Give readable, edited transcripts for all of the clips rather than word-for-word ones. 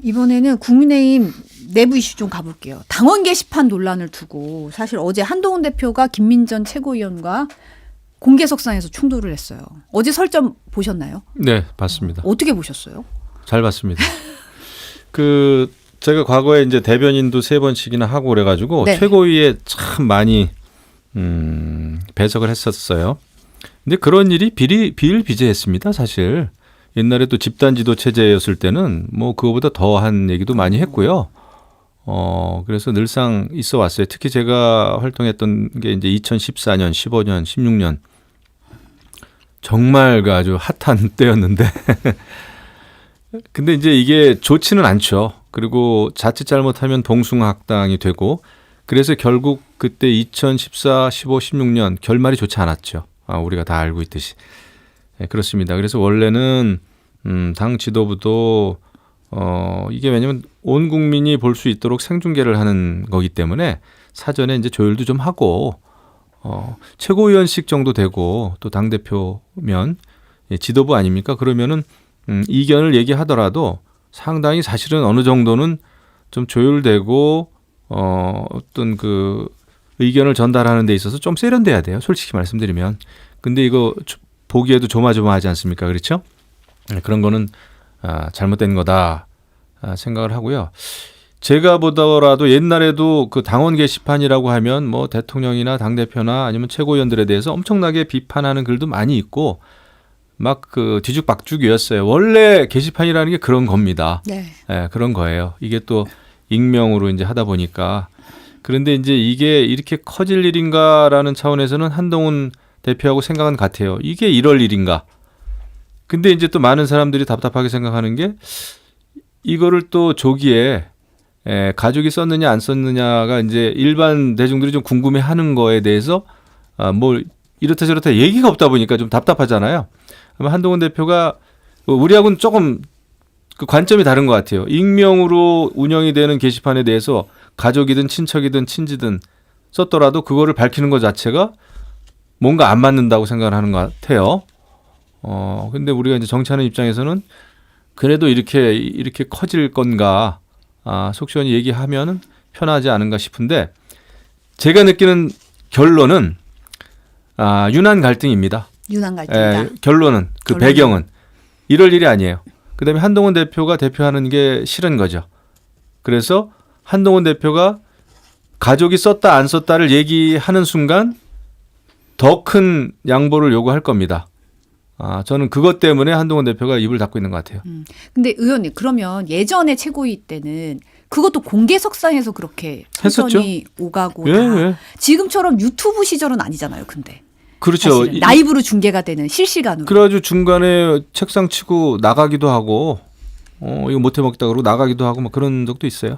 이번에는 국민의힘 내부 이슈 좀 가볼게요. 당원 게시판 논란을 두고 사실 어제 한동훈 대표가 김민전 최고위원과 공개석상에서 충돌을 했어요. 어제 설전 보셨나요? 네, 봤습니다. 어떻게 보셨어요? 잘 봤습니다. 제가 과거에 이제 대변인도 3번씩이나 하고 그래가지고 네. 최고위에 참 많이 배석을 했었어요. 근데 그런 일이 비일비재했습니다, 사실. 옛날에 또 집단 지도 체제였을 때는 뭐 그거보다 더한 얘기도 많이 했고요. 그래서 늘상 있어 왔어요. 특히 제가 활동했던 게 이제 2014년, 15년, 16년 정말 그 아주 핫한 때였는데 근데 이제 이게 좋지는 않죠. 그리고 자칫 잘못하면 동숭학당이 되고 그래서 결국 그때 2014, 15, 16년 결말이 좋지 않았죠. 우리가 다 알고 있듯이. 네, 그렇습니다. 그래서 원래는 당 지도부도 이게 왜냐면 온 국민이 볼 수 있도록 생중계를 하는 거기 때문에 사전에 이제 조율도 좀 하고 최고위원식 정도 되고 또 당대표면 지도부 아닙니까? 그러면은 이견을 얘기하더라도 상당히 사실은 어느 정도는 좀 조율되고 어떤 그 의견을 전달하는 데 있어서 좀 세련돼야 돼요. 솔직히 말씀드리면. 근데 이거 보기에도 조마조마하지 않습니까? 그렇죠? 그런 거는 잘못된 거다 생각을 하고요. 제가 보더라도 옛날에도 그 당원 게시판이라고 하면 뭐 대통령이나 당대표나 아니면 최고위원들에 대해서 엄청나게 비판하는 글도 많이 있고 막 그 뒤죽박죽이었어요. 원래 게시판이라는 게 그런 겁니다. 네. 네, 그런 거예요. 이게 또 익명으로 이제 하다 보니까 그런데 이제 이게 이렇게 커질 일인가라는 차원에서는 한동훈 대표하고 생각은 같아요. 이게 이럴 일인가? 근데 이제 또 많은 사람들이 답답하게 생각하는 게 이거를 또 조기에 가족이 썼느냐 안 썼느냐가 이제 일반 대중들이 좀 궁금해하는 거에 대해서 뭐 이렇다 저렇다 얘기가 없다 보니까 좀 답답하잖아요. 아마 한동훈 대표가 우리하고는 조금 그 관점이 다른 것 같아요. 익명으로 운영이 되는 게시판에 대해서 가족이든 친척이든 친지든 썼더라도 그거를 밝히는 것 자체가 뭔가 안 맞는다고 생각을 하는 것 같아요. 근데 우리가 이제 정치하는 입장에서는 그래도 이렇게 커질 건가, 속 시원히 얘기하면 편하지 않은가 싶은데 제가 느끼는 결론은 유난 갈등입니다. 유난 갈등이다. 결론은 배경은 이럴 일이 아니에요. 그다음에 한동훈 대표가 대표하는 게 싫은 거죠. 그래서 한동훈 대표가 가족이 썼다 안 썼다를 얘기하는 순간 더 큰 양보를 요구할 겁니다. 저는 그것 때문에 한동훈 대표가 입을 닫고 있는 것 같아요. 근데 의원님 그러면 예전에 최고위 때는 그것도 공개석상에서 그렇게 선전이 오가고 다 지금처럼 유튜브 시절은 아니잖아요. 근데 그렇죠. 라이브로 중계가 되는 실시간으로. 그래가지고 중간에 책상 치고 나가기도 하고 이거 못해 먹다 그러고 나가기도 하고 막 그런 적도 있어요.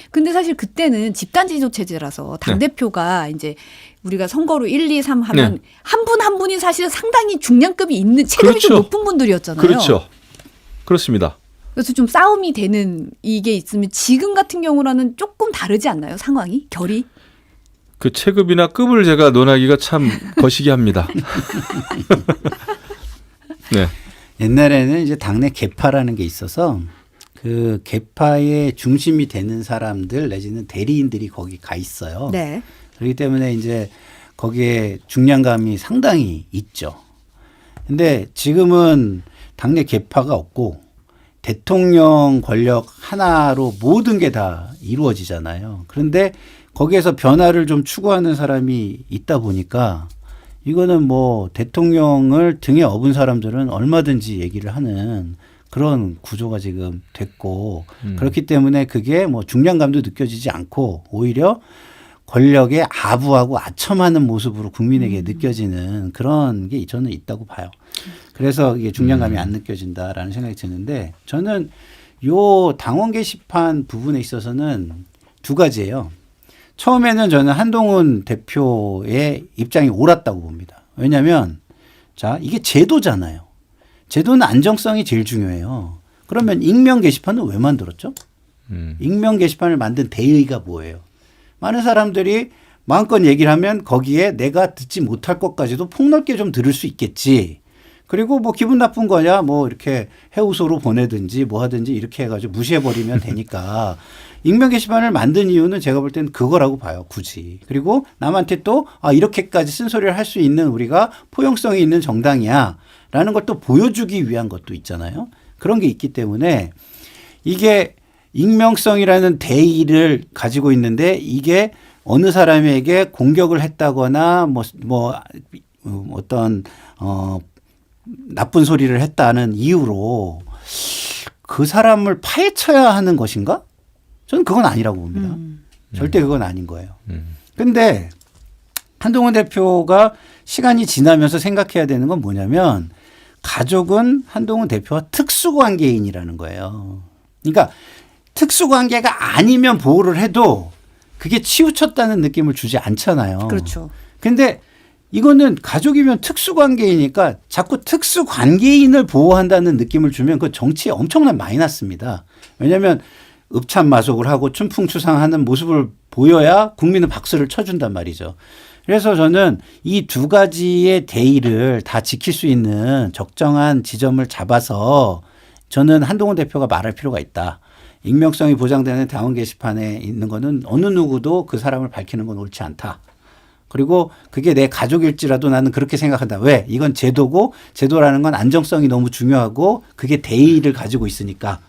근데 사실 그때는 집단지도 체제라서 당대표가 이제 우리가 선거로 1, 2, 3 하면 한 분 한 분이 사실 상당히 중량급이 있는 체력이 좀 높은 분들이었잖아요. 그렇죠. 그렇습니다. 그래서 좀 싸움이 되는 이게 있으면 지금 같은 경우라는 조금 다르지 않나요? 상황이? 결이? 그 체급이나 급을 제가 논하기가 참 거시기 합니다. 네. 옛날에는 이제 당내 계파라는 게 있어서 그 계파의 중심이 되는 사람들 내지는 대리인들이 거기 가 있어요. 네. 그렇기 때문에 이제 거기에 중량감이 상당히 있죠. 근데 지금은 당내 계파가 없고 대통령 권력 하나로 모든 게 다 이루어지잖아요. 그런데 거기에서 변화를 좀 추구하는 사람이 있다 보니까 이거는 뭐 대통령을 등에 업은 사람들은 얼마든지 얘기를 하는 그런 구조가 지금 됐고 그렇기 때문에 그게 뭐 중량감도 느껴지지 않고 오히려 권력에 아부하고 아첨하는 모습으로 국민에게 느껴지는 그런 게 저는 있다고 봐요. 그래서 이게 중량감이 안 느껴진다라는 생각이 드는데 저는 요 당원 게시판 부분에 있어서는 두 가지예요. 처음에는 저는 한동훈 대표의 입장이 옳았다고 봅니다. 왜냐하면 자 이게 제도잖아요. 제도는 안정성이 제일 중요해요. 그러면 익명 게시판은 왜 만들었죠? 익명 게시판을 만든 대의가 뭐예요? 많은 사람들이 마음껏 얘기를 하면 거기에 내가 듣지 못할 것까지도 폭넓게 좀 들을 수 있겠지. 그리고 뭐 기분 나쁜 거냐 뭐 이렇게 해우소로 보내든지 뭐 하든지 이렇게 해가지고 무시해버리면 되니까 익명 게시판을 만든 이유는 제가 볼 때는 그거라고 봐요. 굳이. 그리고 남한테 또 이렇게까지 쓴소리를 할 수 있는 우리가 포용성이 있는 정당이야 라는 걸 또 보여주기 위한 것도 있잖아요. 그런 게 있기 때문에 이게 익명성이라는 대의를 가지고 있는데 이게 어느 사람에게 공격을 했다거나 어떤 나쁜 소리를 했다는 이유로 그 사람을 파헤쳐야 하는 것인가? 저는 그건 아니라고 봅니다. 절대 그건 아닌 거예요. 근데 한동훈 대표가 시간이 지나면서 생각해야 되는 건 뭐냐면 가족은 한동훈 대표와 특수관계인이라는 거예요. 그러니까 특수관계가 아니면 보호를 해도 그게 치우쳤다는 느낌을 주지 않잖아요. 그렇죠. 근데 이거는 가족이면 특수관계이니까 자꾸 특수관계인을 보호한다는 느낌을 주면 그 정치에 엄청난 마이너스입니다. 왜냐하면 읍참마속을 하고 춘풍추상하는 모습을 보여야 국민은 박수를 쳐준단 말이죠. 그래서 저는 이 두 가지의 대의를 다 지킬 수 있는 적정한 지점을 잡아서 저는 한동훈 대표가 말할 필요가 있다. 익명성이 보장되는 당원 게시판에 있는 거는 어느 누구도 그 사람을 밝히는 건 옳지 않다. 그리고 그게 내 가족일지라도 나는 그렇게 생각한다. 왜? 이건 제도고 제도라는 건 안정성이 너무 중요하고 그게 대의를 가지고 있으니까.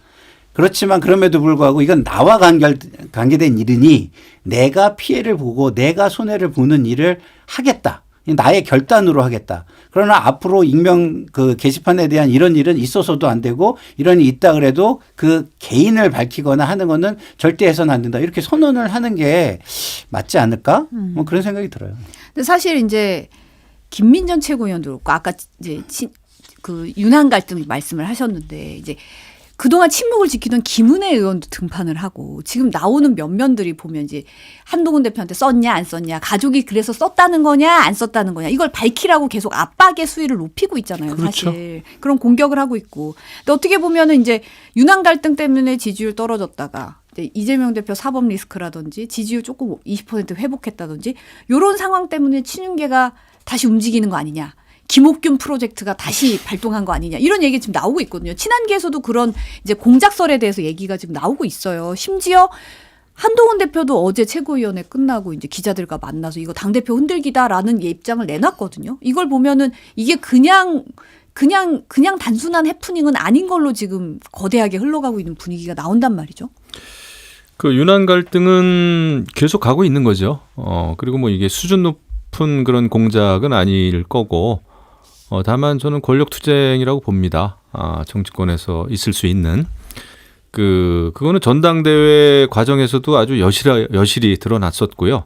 그렇지만 그럼에도 불구하고 이건 나와 관계된 일이니 내가 피해를 보고 내가 손해를 보는 일을 하겠다. 나의 결단으로 하겠다. 그러나 앞으로 익명 그 게시판에 대한 이런 일은 있어서도 안 되고 이런 일이 있다 그래도 그 개인을 밝히거나 하는 거는 절대 해서는 안 된다. 이렇게 선언을 하는 게 맞지 않을까? 뭐 그런 생각이 들어요. 근데 사실 이제 김민전 최고위원도 그렇고 아까 이제 그 윤한 갈등 말씀을 하셨는데 이제 그동안 침묵을 지키던 김은혜 의원도 등판을 하고 지금 나오는 면면들이 보면 이제 한동훈 대표한테 썼냐 안 썼냐 가족이 그래서 썼다는 거냐 안 썼다는 거냐 이걸 밝히라고 계속 압박의 수위를 높이고 있잖아요. 그렇죠. 사실 그런 공격을 하고 있고 근데 어떻게 보면은 이제 윤한 갈등 때문에 지지율 떨어졌다가 이제 이재명 대표 사법 리스크라든지 지지율 조금 20% 회복했다든지 이런 상황 때문에 친윤계가 다시 움직이는 거 아니냐. 김옥균 프로젝트가 다시 발동한 거 아니냐 이런 얘기 지금 나오고 있거든요. 친한계에서도 그런 이제 공작설에 대해서 얘기가 지금 나오고 있어요. 심지어 한동훈 대표도 어제 최고위원회 끝나고 이제 기자들과 만나서 이거 당대표 흔들기다라는 입장을 내놨거든요. 이걸 보면은 이게 그냥 단순한 해프닝은 아닌 걸로 지금 거대하게 흘러가고 있는 분위기가 나온단 말이죠. 그 윤한 갈등은 계속 가고 있는 거죠. 그리고 뭐 이게 수준 높은 그런 공작은 아닐 거고 다만 저는 권력 투쟁이라고 봅니다. 정치권에서 있을 수 있는 그거는 전당대회 과정에서도 아주 여실히 드러났었고요.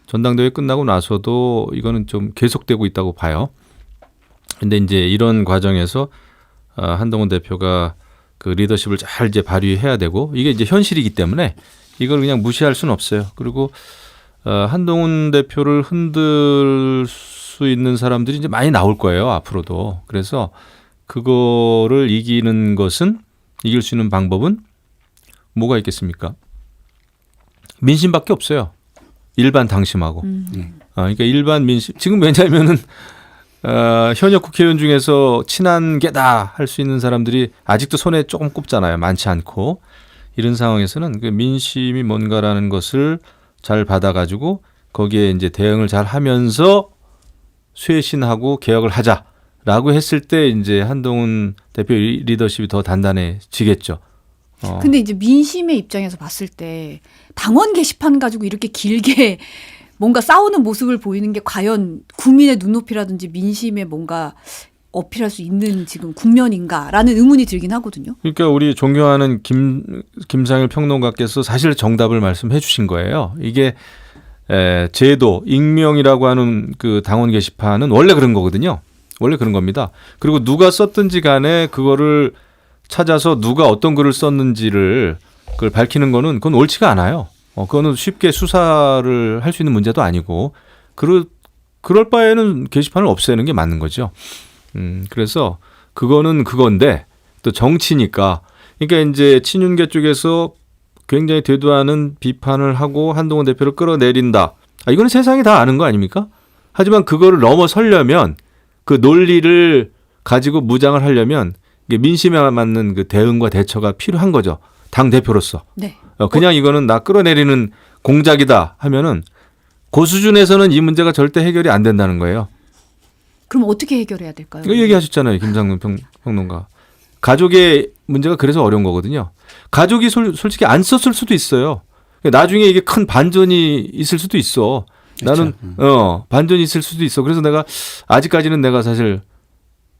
전당대회 끝나고 나서도 이거는 좀 계속되고 있다고 봐요. 근데 이제 이런 과정에서 한동훈 대표가 그 리더십을 잘 이제 발휘해야 되고 이게 이제 현실이기 때문에 이걸 그냥 무시할 수는 없어요. 그리고 한동훈 대표를 흔들 수 있는 사람들이 이제 많이 나올 거예요, 앞으로도. 그래서 그거를 이길 수 있는 방법은 뭐가 있겠습니까? 민심밖에 없어요. 일반 당심하고. 그러니까 일반 민심. 지금 왜냐하면은 현역 국회의원 중에서 친한계다 할 수 있는 사람들이 아직도 손에 조금 꼽잖아요. 많지 않고. 이런 상황에서는 그 민심이 뭔가라는 것을 잘 받아가지고 거기에 이제 대응을 잘 하면서 쇄신하고 개혁을 하자라고 했을 때 이제 한동훈 대표 리더십이 더 단단해지겠죠. 근데 이제 민심의 입장에서 봤을 때 당원 게시판 가지고 이렇게 길게 뭔가 싸우는 모습을 보이는 게 과연 국민의 눈높이라든지 민심에 뭔가 어필할 수 있는 지금 국면인가라는 의문이 들긴 하거든요. 그러니까 우리 존경하는 김상일 평론가께서 사실 정답을 말씀해 주신 거예요. 이게 제도, 익명이라고 하는 그 당원 게시판은 원래 그런 거거든요. 원래 그런 겁니다. 그리고 누가 썼든지 간에 그거를 찾아서 누가 어떤 글을 썼는지를 그걸 밝히는 거는 그건 옳지가 않아요. 그거는 쉽게 수사를 할 수 있는 문제도 아니고 그럴 바에는 게시판을 없애는 게 맞는 거죠. 그래서 그거는 그건데 또 정치니까 그러니까 이제 친윤계 쪽에서 굉장히 대두하는 비판을 하고 한동훈 대표를 끌어내린다. 이거는 세상이 다 아는 거 아닙니까? 하지만 그거를 넘어서려면 그 논리를 가지고 무장을 하려면 이게 민심에 맞는 그 대응과 대처가 필요한 거죠. 당 대표로서. 네. 그냥 이거는 나 끌어내리는 공작이다 하면은 그 수준에서는 이 문제가 절대 해결이 안 된다는 거예요. 그럼 어떻게 해결해야 될까요? 이거 얘기하셨잖아요, 김상문 평론가. 가족의 문제가 그래서 어려운 거거든요. 가족이 솔직히 안 썼을 수도 있어요. 나중에 이게 큰 반전이 있을 수도 있어. 나는 반전이 있을 수도 있어. 그래서 내가 아직까지는 내가 사실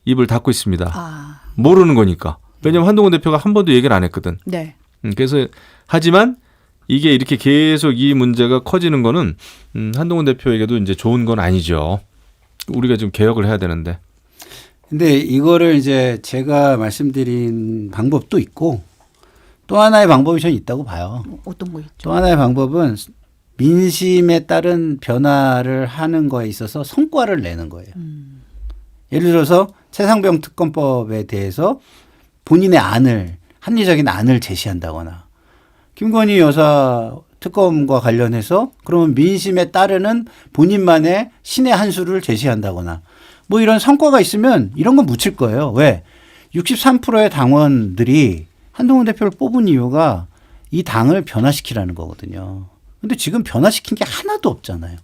입을 닫고 있습니다. 아, 모르는 거니까. 왜냐하면 한동훈 대표가 한 번도 얘기를 안 했거든. 네. 그래서 하지만 이게 이렇게 계속 이 문제가 커지는 거는 한동훈 대표에게도 이제 좋은 건 아니죠. 우리가 좀 개혁을 해야 되는데. 근데 이거를 이제 제가 말씀드린 방법도 있고 또 하나의 방법이 저는 있다고 봐요. 어떤 거 있죠? 또 하나의 방법은 민심에 따른 변화를 하는 거에 있어서 성과를 내는 거예요. 예를 들어서 최상병 특검법에 대해서 본인의 안을 합리적인 안을 제시한다거나 김건희 여사 특검과 관련해서 그러면 민심에 따르는 본인만의 신의 한 수를 제시한다거나 뭐 이런 성과가 있으면 이런 건 묻힐 거예요. 왜? 63%의 당원들이 한동훈 대표를 뽑은 이유가 이 당을 변화시키라는 거거든요. 근데 지금 변화시킨 게 하나도 없잖아요.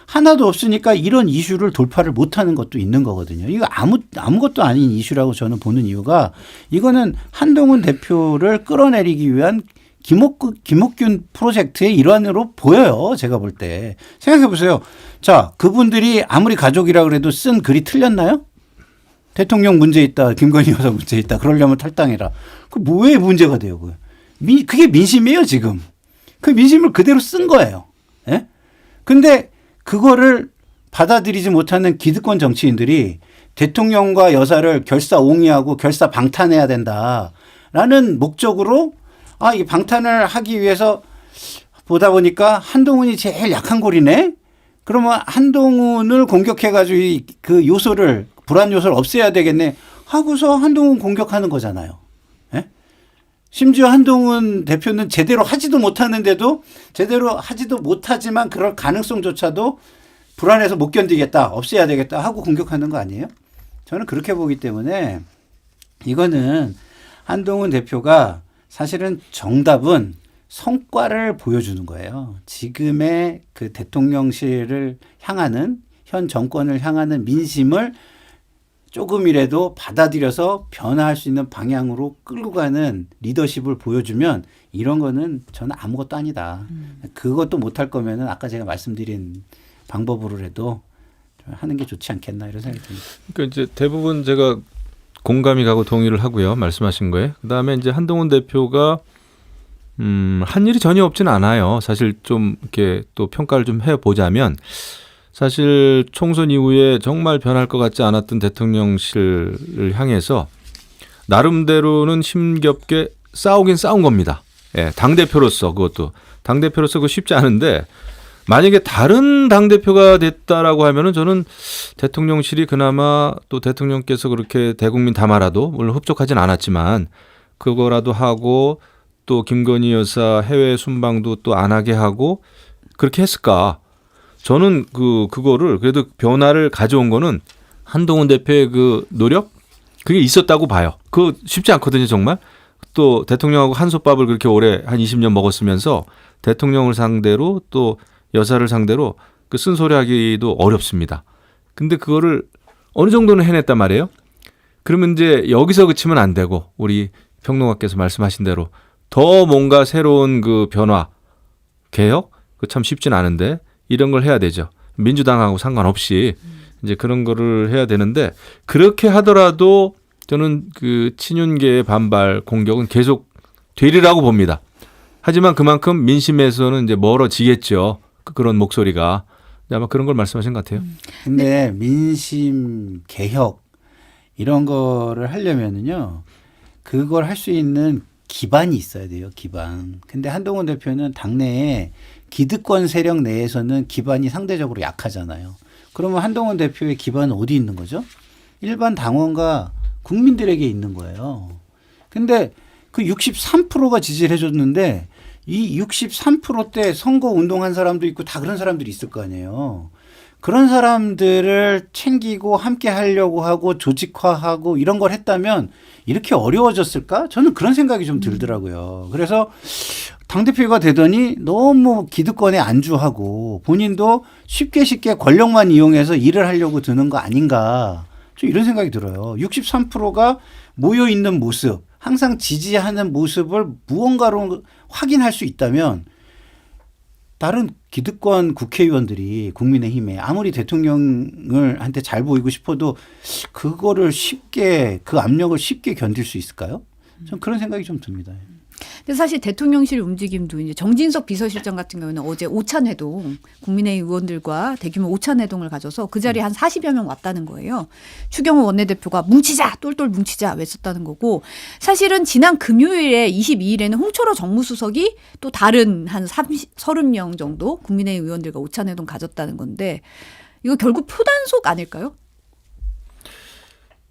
하나도 없으니까 이런 이슈를 돌파를 못하는 것도 있는 거거든요. 이거 아무것도 아닌 이슈라고 저는 보는 이유가 이거는 한동훈 대표를 끌어내리기 위한 김옥균 프로젝트의 일환으로 보여요. 제가 볼 때. 생각해 보세요. 자, 그분들이 아무리 가족이라 그래도 쓴 글이 틀렸나요? 대통령 문제 있다. 김건희 여사 문제 있다. 그러려면 탈당해라. 그 왜 문제가 돼요? 그게 민심이에요, 지금. 그 민심을 그대로 쓴 거예요. 예? 근데 그거를 받아들이지 못하는 기득권 정치인들이 대통령과 여사를 결사옹위하고 결사 방탄해야 된다라는 목적으로 이 방탄을 하기 위해서 보다 보니까 한동훈이 제일 약한 골이네? 그러면 한동훈을 공격해가지고 그 요소를, 불안 요소를 없애야 되겠네? 하고서 한동훈 공격하는 거잖아요. 예? 심지어 한동훈 대표는 제대로 하지도 못하는데도 제대로 하지도 못하지만 그럴 가능성조차도 불안해서 못 견디겠다, 없애야 되겠다 하고 공격하는 거 아니에요? 저는 그렇게 보기 때문에 이거는 한동훈 대표가 사실은 정답은 성과를 보여주는 거예요. 지금의 그 대통령실을 향하는 현 정권을 향하는 민심을 조금이라도 받아들여서 변화할 수 있는 방향으로 끌고 가는 리더십을 보여주면 이런 거는 저는 아무것도 아니다. 그것도 못할 거면은 아까 제가 말씀드린 방법으로라도 하는 게 좋지 않겠나 이런 생각이 듭니다. 그러니까 이제 대부분 제가 공감이 가고 동의를 하고요. 말씀하신 거에. 그다음에 이제 한동훈 대표가 한 일이 전혀 없지는 않아요. 사실 좀 이렇게 또 평가를 좀 해보자면 사실 총선 이후에 정말 변할 것 같지 않았던 대통령실을 향해서 나름대로는 힘겹게 싸우긴 싸운 겁니다. 예, 당대표로서 그것도. 당대표로서 그거 쉽지 않은데 만약에 다른 당대표가 됐다라고 하면은 저는 대통령실이 그나마 또 대통령께서 그렇게 대국민 담아라도 물론 흡족하진 않았지만 그거라도 하고 또 김건희 여사 해외 순방도 또 안 하게 하고 그렇게 했을까? 저는 그거를 그래도 변화를 가져온 거는 한동훈 대표의 그 노력 그게 있었다고 봐요. 그거 쉽지 않거든요, 정말. 또 대통령하고 한솥밥을 그렇게 오래 한 20년 먹었으면서 대통령을 상대로 또 여사를 상대로 그 쓴소리하기도 어렵습니다. 근데 그거를 어느 정도는 해냈단 말이에요. 그러면 이제 여기서 그치면 안 되고 우리 평론가께서 말씀하신 대로 더 뭔가 새로운 그 변화, 개혁, 그 참 쉽진 않은데 이런 걸 해야 되죠. 민주당하고 상관없이 이제 그런 거를 해야 되는데 그렇게 하더라도 저는 그 친윤계의 반발 공격은 계속 되리라고 봅니다. 하지만 그만큼 민심에서는 이제 멀어지겠죠. 그런 목소리가. 아마 그런 걸 말씀하신 것 같아요. 근데 민심 개혁 이런 거를 하려면은요. 그걸 할 수 있는 기반이 있어야 돼요. 기반. 근데 한동훈 대표는 당내에 기득권 세력 내에서는 기반이 상대적으로 약하잖아요. 그러면 한동훈 대표의 기반은 어디 있는 거죠? 일반 당원과 국민들에게 있는 거예요. 근데 그 63%가 지지를 해줬는데 이 63%때 선거 운동한 사람도 있고 다 그런 사람들이 있을 거 아니에요. 그런 사람들을 챙기고 함께 하려고 하고 조직화하고 이런 걸 했다면 이렇게 어려워졌을까? 저는 그런 생각이 좀 들더라고요. 그래서 당대표가 되더니 너무 기득권에 안주하고 본인도 쉽게 권력만 이용해서 일을 하려고 드는 거 아닌가. 좀 이런 생각이 들어요. 63%가 모여 있는 모습, 항상 지지하는 모습을 무언가로 확인할 수 있다면 다른 기득권 국회의원들이 국민의힘에 아무리 대통령을 한테 잘 보이고 싶어도 그거를 쉽게 그 압력을 쉽게 견딜 수 있을까요? 전 그런 생각이 좀 듭니다. 근데 사실 대통령실 움직임도 이제 정진석 비서실장 같은 경우는 어제 오찬회동 국민의힘 의원들과 대규모 오찬회동을 가져서 그 자리에 한 40여 명 왔다는 거예요. 추경호 원내대표가 뭉치자 똘똘 뭉치자 외쳤다는 거고 사실은 지난 금요일에 22일에는 홍철호 정무수석이 또 다른 한 30명 정도 국민의힘 의원들과 오찬회동 가졌다는 건데 이거 결국 표단속 아닐까요?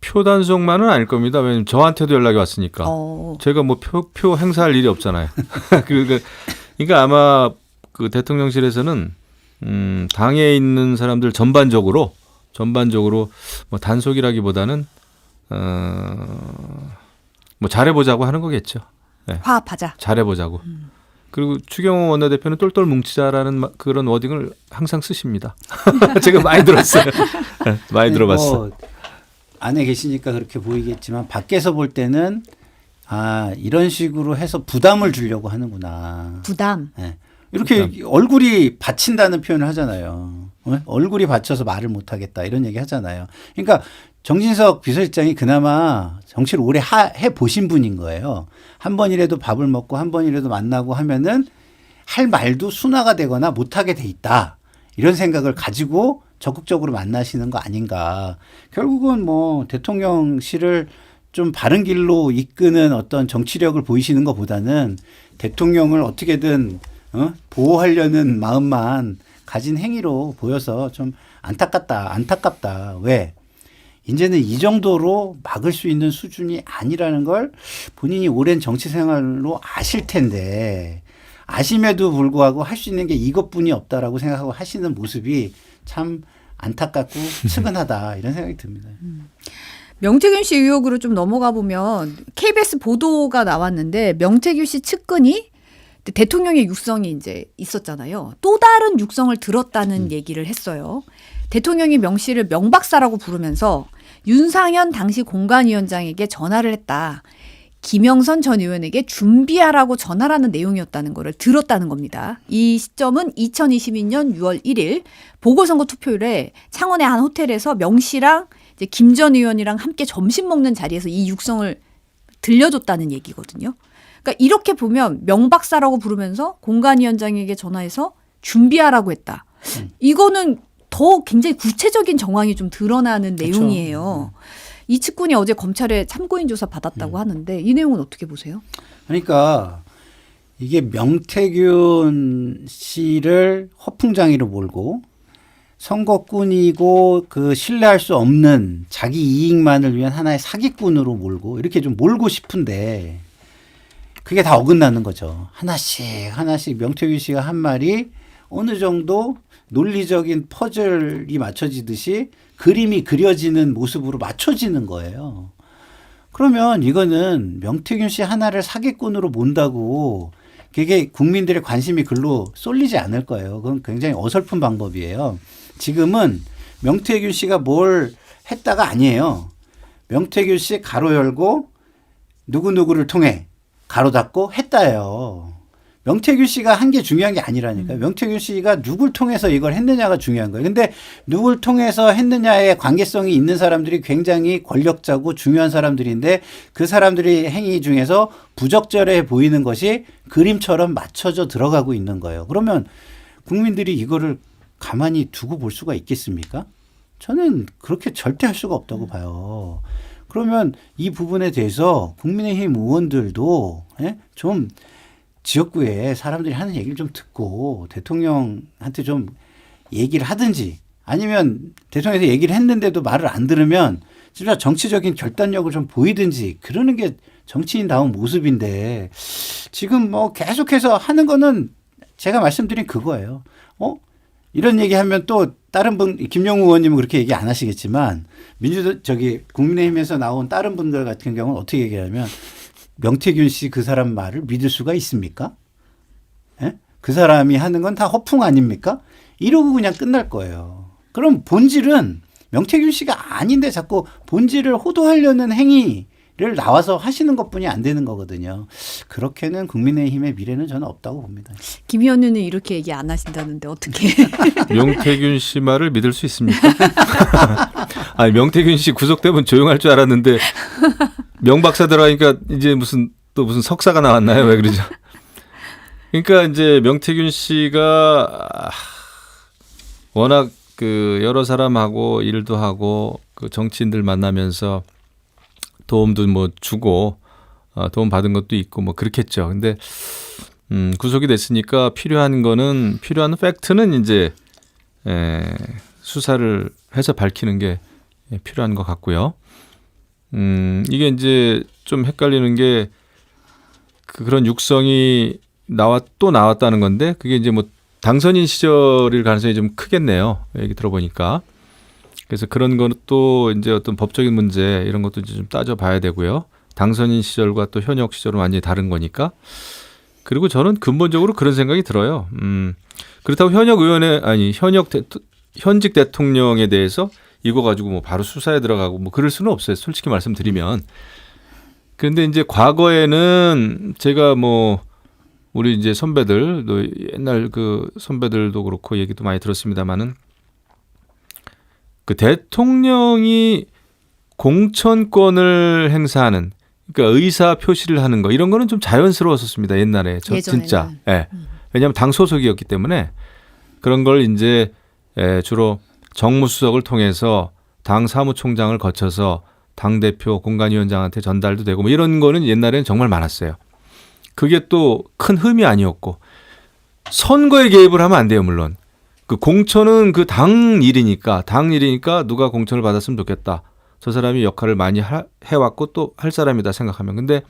표단속만은 아닐 겁니다. 왜냐면 저한테도 연락이 왔으니까. 제가 뭐 표 행사할 일이 없잖아요. 그러니까 아마 그 대통령실에서는 당에 있는 사람들 전반적으로 뭐 단속이라기보다는 뭐 잘해보자고 하는 거겠죠. 네. 화합하자. 잘해보자고. 그리고 추경호 원내대표는 똘똘 뭉치자라는 그런 워딩을 항상 쓰십니다. 제가 많이 들었어요. 많이 들어봤어요. 안에 계시니까 그렇게 보이겠지만 밖에서 볼 때는 이런 식으로 해서 부담을 주려고 하는구나. 부담. 네. 이렇게 얼굴이 받친다는 표현을 하잖아요. 얼굴이 받쳐서 말을 못하겠다 이런 얘기 하잖아요. 그러니까 정진석 비서실장이 그나마 정치를 오래 해보신 분인 거예요. 한 번이라도 밥을 먹고 한 번이라도 만나고 하면은 할 말도 순화가 되거나 못하게 돼 있다. 이런 생각을 가지고 적극적으로 만나시는 거 아닌가. 결국은 뭐 대통령실을 좀 바른 길로 이끄는 어떤 정치력을 보이시는 것보다는 대통령을 어떻게든 보호하려는 마음만 가진 행위로 보여서 좀 안타깝다. 왜? 이제는 이 정도로 막을 수 있는 수준이 아니라는 걸 본인이 오랜 정치 생활로 아실 텐데 아심에도 불구하고 할 수 있는 게 이것뿐이 없다라고 생각하고 하시는 모습이 참 안타깝고 측은하다 이런 생각이 듭니다. 명태균 씨 의혹으로 좀 넘어가 보면 KBS 보도가 나왔는데 명태균 씨 측근이 대통령의 육성이 이제 있었잖아요. 또 다른 육성을 들었다는 얘기를 했어요. 대통령이 명 씨를 명박사라고 부르면서 윤상현 당시 공관위원장에게 전화를 했다. 김영선 전 의원에게 준비하라고 전화라는 내용이었다는 거를 들었다는 겁니다. 이 시점은 2022년 6월 1일 보궐선거 투표일에 창원의 한 호텔에서 명 씨랑 김 전 의원이랑 함께 점심 먹는 자리에서 이 육성을 들려줬다는 얘기거든요. 그러니까 이렇게 보면 명박사라고 부르면서 공관위원장에게 전화해서 준비하라고 했다. 이거는 더 굉장히 구체적인 정황이 좀 드러나는 그렇죠. 내용이에요. 이 측근이 어제 검찰에 참고인 조사 받았다고 하는데 이 내용은 어떻게 보세요? 그러니까 이게 명태균 씨를 허풍장이로 몰고 선거꾼이고 그 신뢰할 수 없는 자기 이익만을 위한 하나의 사기꾼으로 몰고 이렇게 좀 몰고 싶은데 그게 다 어긋나는 거죠. 하나씩 명태균 씨가 한 말이 어느 정도 논리적인 퍼즐이 맞춰지듯이 그림이 그려지는 모습으로 맞춰지는 거예요. 그러면 이거는 명태균 씨 하나를 사기꾼으로 몬다고 그게 국민들의 관심이 글로 쏠리지 않을 거예요. 그건 굉장히 어설픈 방법이에요. 지금은 명태균 씨가 뭘 했다가 아니에요. 명태균 씨 가로 열고 누구누구를 통해 가로 닫고 했다예요. 명태균 씨가 한 게 중요한 게 아니라니까요. 명태균 씨가 누굴 통해서 이걸 했느냐가 중요한 거예요. 근데 누굴 통해서 했느냐에 관계성이 있는 사람들이 굉장히 권력자고 중요한 사람들인데 그 사람들의 행위 중에서 부적절해 보이는 것이 그림처럼 맞춰져 들어가고 있는 거예요. 그러면 국민들이 이거를 가만히 두고 볼 수가 있겠습니까? 저는 그렇게 절대 할 수가 없다고 봐요. 그러면 이 부분에 대해서 국민의힘 의원들도 좀 지역구에 사람들이 하는 얘기를 좀 듣고 대통령한테 좀 얘기를 하든지 아니면 대통령에서 얘기를 했는데도 말을 안 들으면 진짜 정치적인 결단력을 좀 보이든지 그러는 게 정치인다운 모습인데 지금 뭐 계속해서 하는 거는 제가 말씀드린 그거예요. 이런 얘기하면 또 다른 분 김영우 의원님은 그렇게 얘기 안 하시겠지만 국민의힘에서 나온 다른 분들 같은 경우는 어떻게 얘기하면 명태균 씨 그 사람 말을 믿을 수가 있습니까? 예? 그 사람이 하는 건 다 허풍 아닙니까? 이러고 그냥 끝날 거예요. 그럼 본질은 명태균 씨가 아닌데 자꾸 본질을 호도하려는 행위를 나와서 하시는 것뿐이 안 되는 거거든요. 그렇게는 국민의힘의 미래는 저는 없다고 봅니다. 김 의원님은 이렇게 얘기 안 하신다는데 어떻게? 명태균 씨 말을 믿을 수 있습니까? 아니, 명태균 씨 구속되면 조용할 줄 알았는데 명 박사 들어가니까 이제 무슨 석사가 나왔나요? 왜 그러죠? 그러니까 이제 명태균 씨가 워낙 그 여러 사람하고 일도 하고 그 정치인들 만나면서 도움도 뭐 주고 도움 받은 것도 있고 뭐 그렇겠죠. 근데 구속이 됐으니까 필요한 팩트는 이제 수사를 해서 밝히는 게 필요한 것 같고요. 이게 이제 좀 헷갈리는 게 그런 육성이 또 나왔다는 건데 그게 이제 뭐 당선인 시절일 가능성이 좀 크겠네요. 얘기 들어보니까. 그래서 그런 것도 이제 어떤 법적인 문제 이런 것도 이제 좀 따져봐야 되고요. 당선인 시절과 또 현역 시절은 완전히 다른 거니까. 그리고 저는 근본적으로 그런 생각이 들어요. 그렇다고 현직 대통령에 대해서 이거 가지고 뭐 바로 수사에 들어가고 뭐 그럴 수는 없어요. 솔직히 말씀드리면. 그런데 이제 과거에는 제가 뭐 우리 이제 선배들도 옛날 그 선배들도 그렇고 얘기도 많이 들었습니다만은 그 대통령이 공천권을 행사하는 그러니까 의사 표시를 하는 거 이런 거는 좀 자연스러웠었습니다. 옛날에 진짜. 예. 왜냐하면 당 소속이었기 때문에 그런 걸 이제 주로 정무수석을 통해서 당 사무총장을 거쳐서 당대표 공관위원장한테 전달도 되고 뭐 이런 거는 옛날에는 정말 많았어요. 그게 또 큰 흠이 아니었고 선거에 개입을 하면 안 돼요. 물론 그 공천은 그 당 일이니까 누가 공천을 받았으면 좋겠다. 저 사람이 역할을 많이 해왔고 또 할 사람이다 생각하면 근데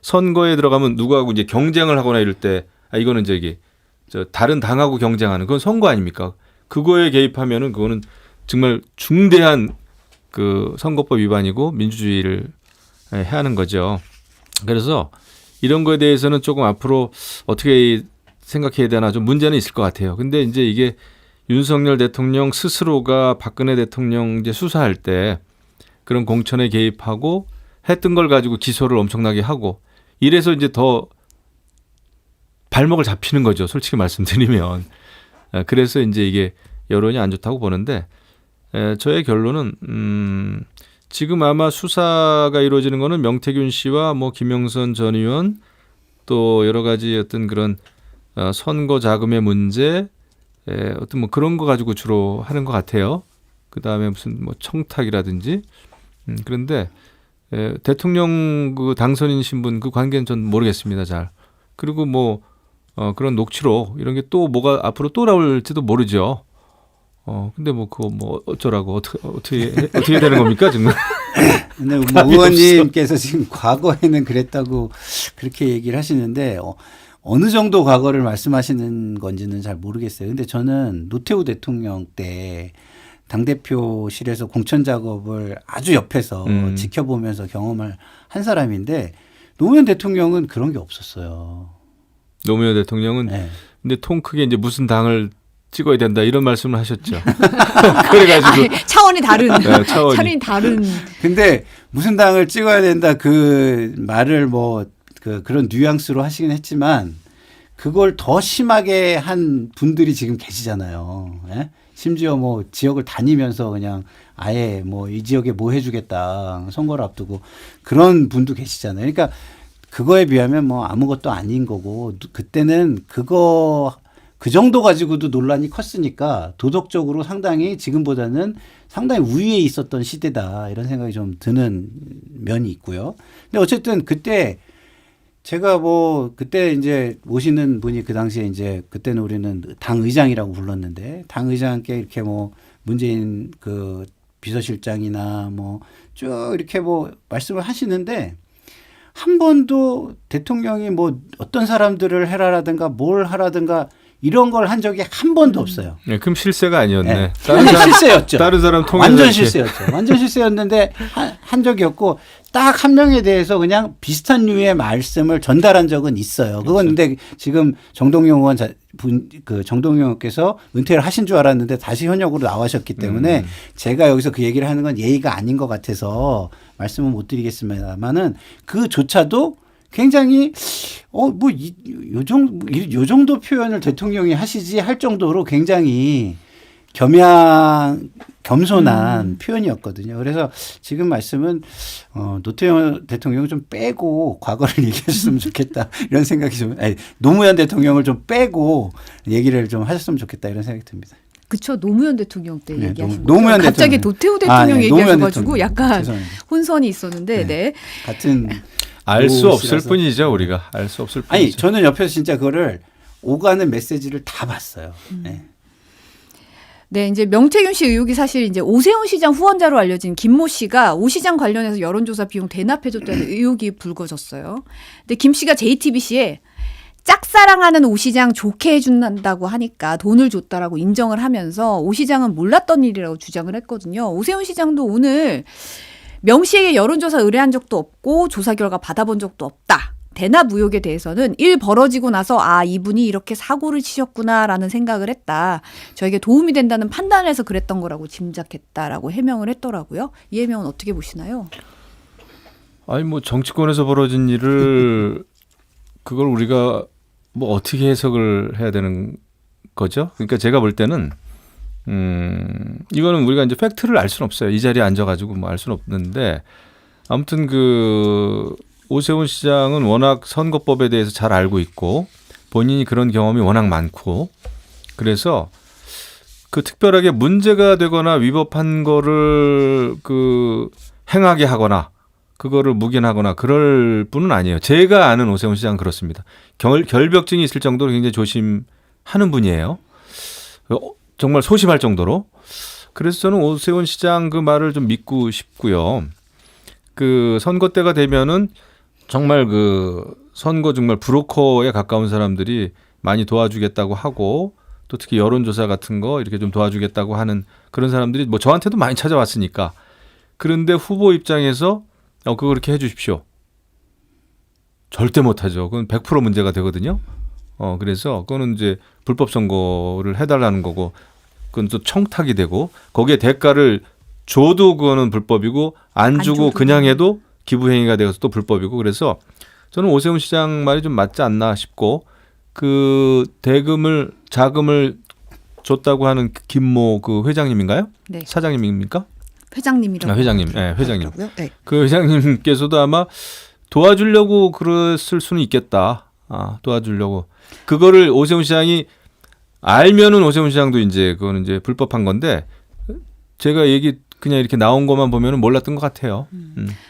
선거에 들어가면 누구하고 이제 경쟁을 하거나 이럴 때 이거는 다른 당하고 경쟁하는 그건 선거 아닙니까? 그거에 개입하면은 그거는 정말 중대한 그 선거법 위반이고 민주주의를 해하는 거죠. 그래서 이런 거에 대해서는 조금 앞으로 어떻게 생각해야 되나 좀 문제는 있을 것 같아요. 근데 이제 이게 윤석열 대통령 스스로가 박근혜 대통령 이제 수사할 때 그런 공천에 개입하고 했던 걸 가지고 기소를 엄청나게 하고 이래서 이제 더 발목을 잡히는 거죠. 솔직히 말씀드리면. 그래서 이제 이게 여론이 안 좋다고 보는데 저의 결론은 지금 아마 수사가 이루어지는 거는 명태균 씨와 뭐 김영선 전 의원 또 여러 가지 어떤 그런 선거 자금의 문제 어떤 뭐 그런 거 가지고 주로 하는 것 같아요. 그 다음에 무슨 뭐 청탁이라든지 그런데 대통령 그 당선인 신분 그 관계는 전 모르겠습니다. 잘. 그리고 뭐 그런 녹취록 이런 게 또 뭐가 앞으로 또 나올지도 모르죠. 근데 뭐 그거 뭐 어쩌라고 어떻게 되는 겁니까 지금? 근데 뭐 의원님께서 지금 과거에는 그랬다고 그렇게 얘기를 하시는데 어느 정도 과거를 말씀하시는 건지는 잘 모르겠어요. 근데 저는 노태우 대통령 때 당대표실에서 공천 작업을 아주 옆에서 지켜보면서 경험을 한 사람인데 노무현 대통령은 그런 게 없었어요. 노무현 대통령은 네. 근데 통 크게 이제 무슨 당을 찍어야 된다 이런 말씀을 하셨죠. 그래가지고 차원이 다른. 네, 차원이 다른. 근데 무슨 당을 찍어야 된다 그 말을 뭐 그런 뉘앙스로 하시긴 했지만 그걸 더 심하게 한 분들이 지금 계시잖아요. 예? 심지어 뭐 지역을 다니면서 그냥 아예 뭐 이 지역에 뭐 해주겠다 선거를 앞두고 그런 분도 계시잖아요. 그러니까 그거에 비하면 뭐 아무것도 아닌 거고 그때는 그 정도 가지고도 논란이 컸으니까 도덕적으로 상당히 지금보다는 상당히 우위에 있었던 시대다 이런 생각이 좀 드는 면이 있고요. 근데 어쨌든 그때 제가 뭐 그때 이제 모시는 분이 그 당시에 이제 그때는 우리는 당 의장이라고 불렀는데 당 의장께 이렇게 뭐 문재인 그 비서실장이나 뭐 쭉 이렇게 뭐 말씀을 하시는데 한 번도 대통령이 뭐 어떤 사람들을 해라라든가 뭘 하라든가 이런 걸 한 적이 한 번도 없어요. 네, 그럼 실세가 아니었네. 네. 다른 사람, 실세였죠. 다른 사람 통해서 완전 이렇게. 실세였죠. 완전 실세였는데 한 적이 없고 딱 한 명에 대해서 그냥 비슷한 류의 말씀을 전달한 적은 있어요. 그건 근데 지금 정동영 의원 정동영 의원께서 은퇴를 하신 줄 알았는데 다시 현역으로 나와셨기 때문에 제가 여기서 그 얘기를 하는 건 예의가 아닌 것 같아서 말씀은 못 드리겠습니다만은 그조차도 굉장히 요 정도 표현을 대통령이 하시지 할 정도로 굉장히 겸손한 표현이었거든요. 그래서 지금 말씀은 노태우 대통령을 좀 빼고 과거를 얘기했으면 좋겠다 이런 생각이 노무현 대통령을 좀 빼고 얘기를 좀 하셨으면 좋겠다 이런 생각이 듭니다. 그쵸. 노무현 대통령 때 얘기하신 노무현 거죠. 갑자기 대통령. 노태우 대통령 얘기하셔가지고 약간 죄송합니다. 혼선이 있었는데 네. 같은 알 수 없을 옷이라서. 뿐이죠, 우리가. 알 수 없을 뿐이죠. 아니 저는 옆에서 진짜 그거를 오가는 메시지를 다 봤어요. 네. 네, 이제 명태균 씨 의혹이 사실 이제 오세훈 시장 후원자로 알려진 김모 씨가 오 시장 관련해서 여론조사 비용 대납해줬다는 의혹이 불거졌어요. 근데 김 씨가 JTBC에 짝사랑하는 오 시장 좋게 해준다고 하니까 돈을 줬다라고 인정을 하면서 오 시장은 몰랐던 일이라고 주장을 했거든요. 오세훈 시장도 오늘 명 씨에게 여론조사 의뢰한 적도 없고 조사 결과 받아본 적도 없다. 대납 의혹에 대해서는 일 벌어지고 나서 이분이 이렇게 사고를 치셨구나라는 생각을 했다. 저에게 도움이 된다는 판단을 해서 그랬던 거라고 짐작했다라고 해명을 했더라고요. 이 해명은 어떻게 보시나요? 아니 뭐 정치권에서 벌어진 일을 그걸 우리가 뭐 어떻게 해석을 해야 되는 거죠? 그러니까 제가 볼 때는 이거는 우리가 이제 팩트를 알 수는 없어요. 이 자리에 앉아가지고 뭐 알 수는 없는데 아무튼 오세훈 시장은 워낙 선거법에 대해서 잘 알고 있고 본인이 그런 경험이 워낙 많고 그래서 특별하게 문제가 되거나 위법한 거를 행하게 하거나 그거를 묵인하거나 그럴 분은 아니에요. 제가 아는 오세훈 시장은 그렇습니다. 결벽증이 있을 정도로 굉장히 조심하는 분이에요. 정말 소심할 정도로. 그래서 저는 오세훈 시장 그 말을 좀 믿고 싶고요. 선거 때가 되면은 정말 선거 정말 브로커에 가까운 사람들이 많이 도와주겠다고 하고 또 특히 여론조사 같은 거 이렇게 좀 도와주겠다고 하는 그런 사람들이 뭐 저한테도 많이 찾아왔으니까 그런데 후보 입장에서 그거 그렇게 해 주십시오. 절대 못하죠. 그건 100% 문제가 되거든요. 그래서 그거는 이제 불법 선거를 해달라는 거고 그건 또 청탁이 되고 거기에 대가를 줘도 그거는 불법이고 안 주고 그냥 해도 기부행위가 되어서 또 불법이고 그래서 저는 오세훈 시장 말이 좀 맞지 않나 싶고 자금을 줬다고 하는 김모 회장님인가요? 네. 사장님입니까? 회장님이라고. 회장님. 네, 회장님. 네. 그 회장님께서도 아마 도와주려고 그랬을 수는 있겠다. 도와주려고. 그거를 오세훈 시장이 알면은 오세훈 시장도 그거는 불법한 건데 제가 그냥 이렇게 나온 것만 보면은 몰랐던 것 같아요.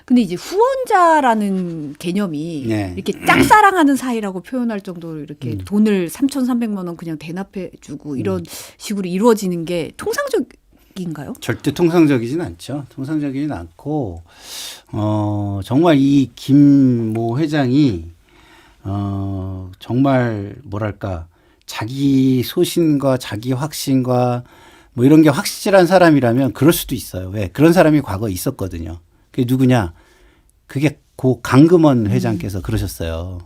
근데 이제 후원자라는 개념이 네. 이렇게 짝사랑하는 사이라고 표현할 정도로 이렇게 돈을 3,300만 원 그냥 대납해주고 이런 식으로 이루어지는 게 통상적인가요? 절대 통상적이진 않죠. 통상적이진 않고 정말 이 김모 회장이 정말 뭐랄까 자기 소신과 자기 확신과 뭐 이런 게 확실한 사람이라면 그럴 수도 있어요. 왜? 그런 사람이 과거에 있었거든요. 그게 누구냐? 그게 고 강금원 회장께서 그러셨어요.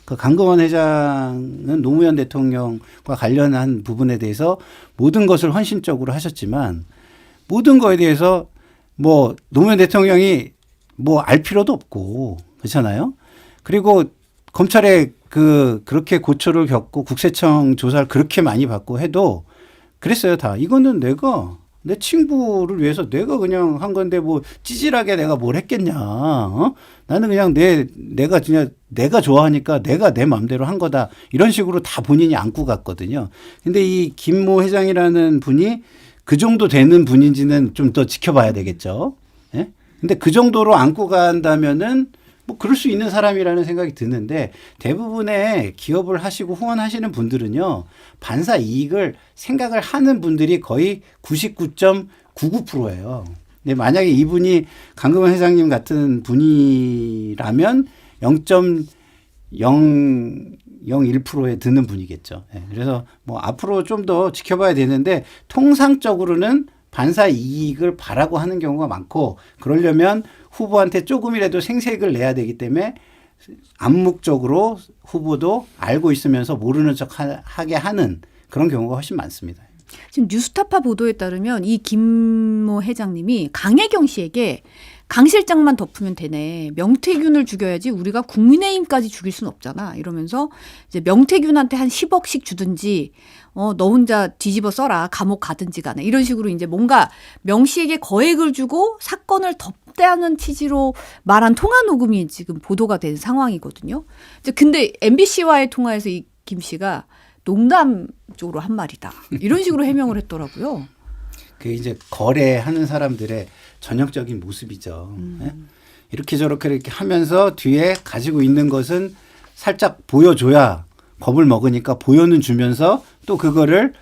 그 강금원 회장은 노무현 대통령과 관련한 부분에 대해서 모든 것을 헌신적으로 하셨지만 모든 거에 대해서 뭐 노무현 대통령이 뭐 알 필요도 없고 그렇잖아요. 그리고 검찰에 그렇게 고초를 겪고 국세청 조사를 그렇게 많이 받고 해도 그랬어요, 다. 이거는 내 친구를 위해서 내가 그냥 한 건데 뭐 찌질하게 내가 뭘 했겠냐. 나는 그냥 내가 좋아하니까 내가 내 마음대로 한 거다. 이런 식으로 다 본인이 안고 갔거든요. 근데 이 김모 회장이라는 분이 그 정도 되는 분인지는 좀 더 지켜봐야 되겠죠. 예? 근데 그 정도로 안고 간다면은 뭐 그럴 수 있는 사람이라는 생각이 드는데 대부분의 기업을 하시고 후원하시는 분들은요. 반사 이익을 생각을 하는 분들이 거의 99.99%예요. 근데 만약에 이분이 강금원 회장님 같은 분이라면 0.0 0.01%에 드는 분이겠죠. 예, 그래서 뭐 앞으로 좀 더 지켜봐야 되는데 통상적으로는 반사 이익을 바라고 하는 경우가 많고 그러려면 후보한테 조금이라도 생색을 내야 되기 때문에 암묵적으로 후보도 알고 있으면서 모르는 척 하게 하는 그런 경우가 훨씬 많습니다. 지금 뉴스타파 보도에 따르면 이 김모 회장님이 강혜경 씨에게 강 실장만 덮으면 되네. 명태균을 죽여야지 우리가 국민의힘까지 죽일 수는 없잖아. 이러면서 이제 명태균한테 한 10억씩 주든지 너 혼자 뒤집어 써라. 감옥 가든지 간에. 이런 식으로 이제 뭔가 명 씨에게 거액을 주고 사건을 덮다는 취지로 말한 통화 녹음이 지금 보도가 된 상황이거든요. 이제 근데 MBC와의 통화에서 이 김 씨가 농담적으로 한 말이다. 이런 식으로 해명을 했더라고요. 그 이제 거래하는 사람들의 전형적인 모습이죠. 예? 이렇게 저렇게 이렇게 하면서 뒤에 가지고 있는 것은 살짝 보여줘야 겁을 먹으니까 보여는 주면서 또 그거를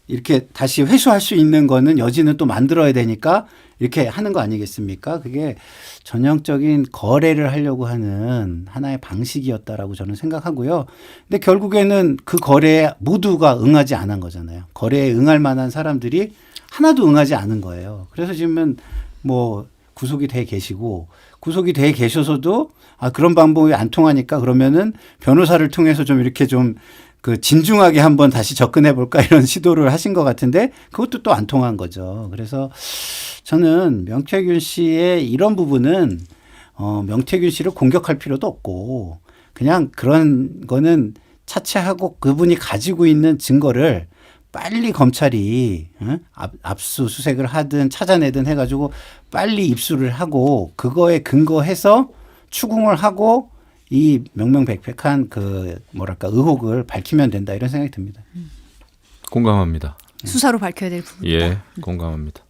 이렇게 다시 회수할 수 있는 거는 여지는 또 만들어야 되니까 이렇게 하는 거 아니겠습니까? 그게 전형적인 거래를 하려고 하는 하나의 방식이었다라고 저는 생각하고요. 근데 결국에는 그 거래에 모두가 응하지 않은 거잖아요. 거래에 응할 만한 사람들이 하나도 응하지 않은 거예요. 그래서 지금은 뭐 구속이 돼 계시고 구속이 돼 계셔서도 그런 방법이 안 통하니까 그러면은 변호사를 통해서 좀 이렇게 좀 그 진중하게 한번 다시 접근해 볼까 이런 시도를 하신 것 같은데 그것도 또 안 통한 거죠. 그래서 저는 명태균 씨의 이런 부분은 명태균 씨를 공격할 필요도 없고 그냥 그런 거는 차치하고 그분이 가지고 있는 증거를 빨리 검찰이 압수수색을 하든 찾아내든 해가지고 빨리 입수를 하고 그거에 근거해서 추궁을 하고 이 명명백백한 그 뭐랄까 의혹을 밝히면 된다 이런 생각이 듭니다. 공감합니다. 수사로 밝혀야 될 부분이다. 예, 공감합니다.